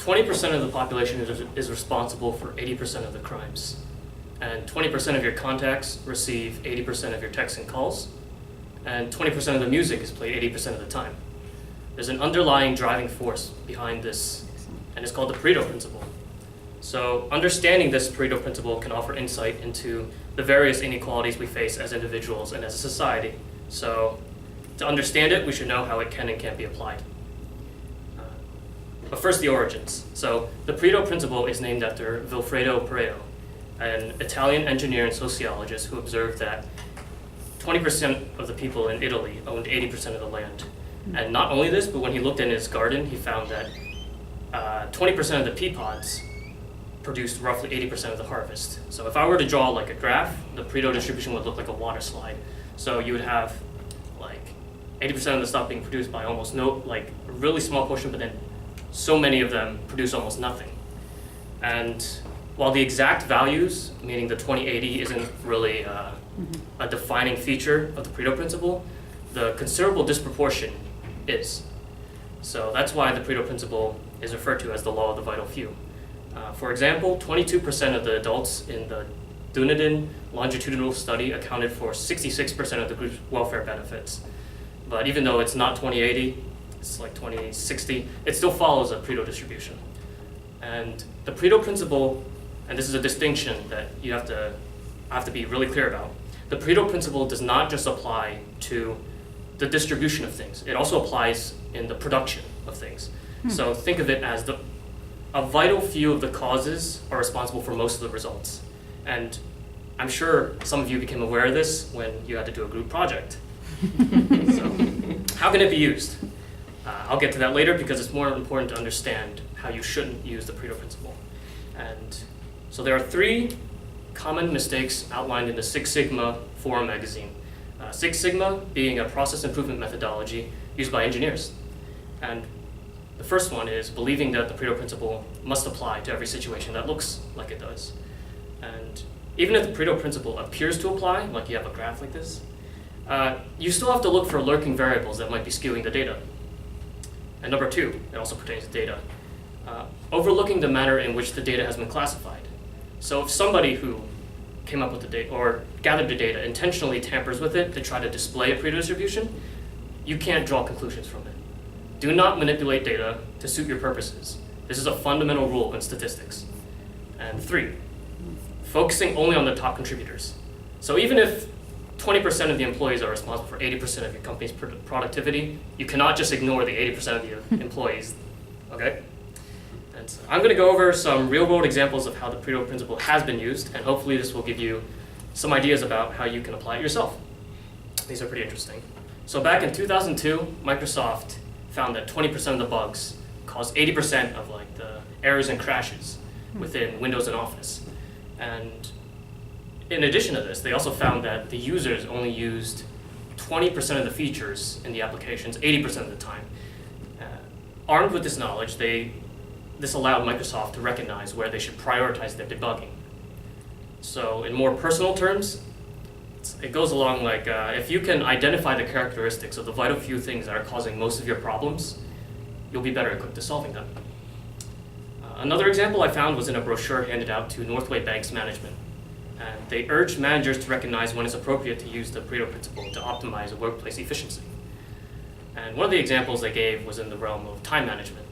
20% of the population is responsible for 80% of the crimes. And 20% of your contacts receive 80% of your texts and calls. And 20% of the music is played 80% of the time. There's an underlying driving force behind this, and it's called the Pareto principle. So understanding this Pareto principle can offer insight into the various inequalities we face as individuals and as a society. So to understand it, we should know how it can and can't be applied. But first, the origins. So the Pareto principle is named after Vilfredo Pareto, an Italian engineer and sociologist who observed that 20% of the people in Italy owned 80% of the land. And not only this, but when he looked in his garden, he found that 20% of the pea pods produced roughly 80% of the harvest. So if I were to draw like a graph, the Pareto distribution would look like a water slide. So you would have like 80% of the stuff being produced by almost no, like a really small portion, but then so many of them produce almost nothing. And while the exact values, meaning the 2080, isn't really a defining feature of the Pareto principle, the considerable disproportion is. So that's why the Pareto principle is referred to as the law of the vital few. For example, 22% of the adults in the Dunedin longitudinal study accounted for 66% of the group's welfare benefits. But even though it's not 2080, it's like 2060, it still follows a Pareto distribution. And the Pareto principle, and this is a distinction that you have to be really clear about, the Pareto principle does not just apply to the distribution of things. It also applies in the production of things. So think of it as a vital few of the causes are responsible for most of the results. And I'm sure some of you became aware of this when you had to do a group project. So how can it be used? I'll get to that later because it's more important to understand how you shouldn't use the Pareto principle. And so there are 3 common mistakes outlined in the Six Sigma Forum magazine. Six Sigma being a process improvement methodology used by engineers. And the first one is believing that the Pareto principle must apply to every situation that looks like it does. And even if the Pareto principle appears to apply, like you have a graph like this, you still have to look for lurking variables that might be skewing the data. And number 2, it also pertains to data, overlooking the manner in which the data has been classified. So if somebody who came up with the data or gathered the data intentionally tampers with it to try to display a Pareto distribution, you can't draw conclusions from it. Do not manipulate data to suit your purposes. This is a fundamental rule in statistics. And 3, focusing only on the top contributors. So even if 20% of the employees are responsible for 80% of your company's productivity, you cannot just ignore the 80% of the employees, okay? And so I'm gonna go over some real-world examples of how the Pareto principle has been used, and hopefully this will give you some ideas about how you can apply it yourself. These are pretty interesting. So back in 2002, Microsoft found that 20% of the bugs caused 80% of like the errors and crashes within Windows and Office. And in addition to this, they also found that the users only used 20% of the features in the applications 80% of the time. Armed with this knowledge, this allowed Microsoft to recognize where they should prioritize their debugging. So in more personal terms, it goes along like if you can identify the characteristics of the vital few things that are causing most of your problems, you'll be better equipped to solving them. Another example I found was in a brochure handed out to Northway Bank's management. And they urged managers to recognize when it's appropriate to use the Pareto principle to optimize workplace efficiency. And one of the examples they gave was in the realm of time management.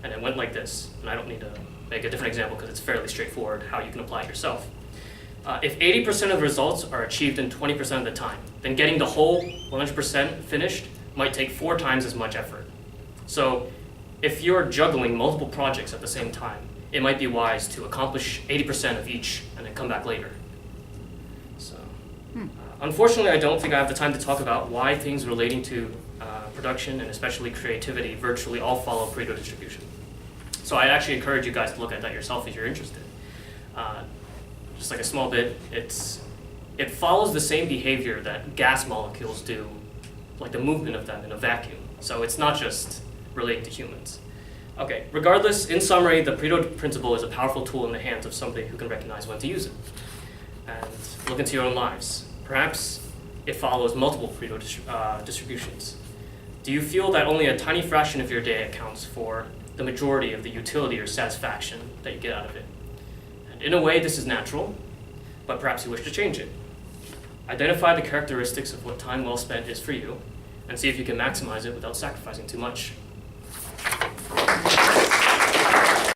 And it went like this, and I don't need to make a different example because it's fairly straightforward how you can apply it yourself. If 80% of the results are achieved in 20% of the time, then getting the whole 100% finished might take 4 times as much effort. So if you're juggling multiple projects at the same time, it might be wise to accomplish 80% of each and then come back later. So, unfortunately, I don't think I have the time to talk about why things relating to production and especially creativity virtually all follow Pareto distribution. So I actually encourage you guys to look at that yourself if you're interested. Just like a small bit, it follows the same behavior that gas molecules do, like the movement of them in a vacuum. So it's not just relating to humans. Okay, regardless, in summary, the Pareto principle is a powerful tool in the hands of somebody who can recognize when to use it. And look into your own lives. Perhaps it follows multiple Pareto distributions. Do you feel that only a tiny fraction of your day accounts for the majority of the utility or satisfaction that you get out of it? And in a way, this is natural, but perhaps you wish to change it. Identify the characteristics of what time well spent is for you, and see if you can maximize it without sacrificing too much.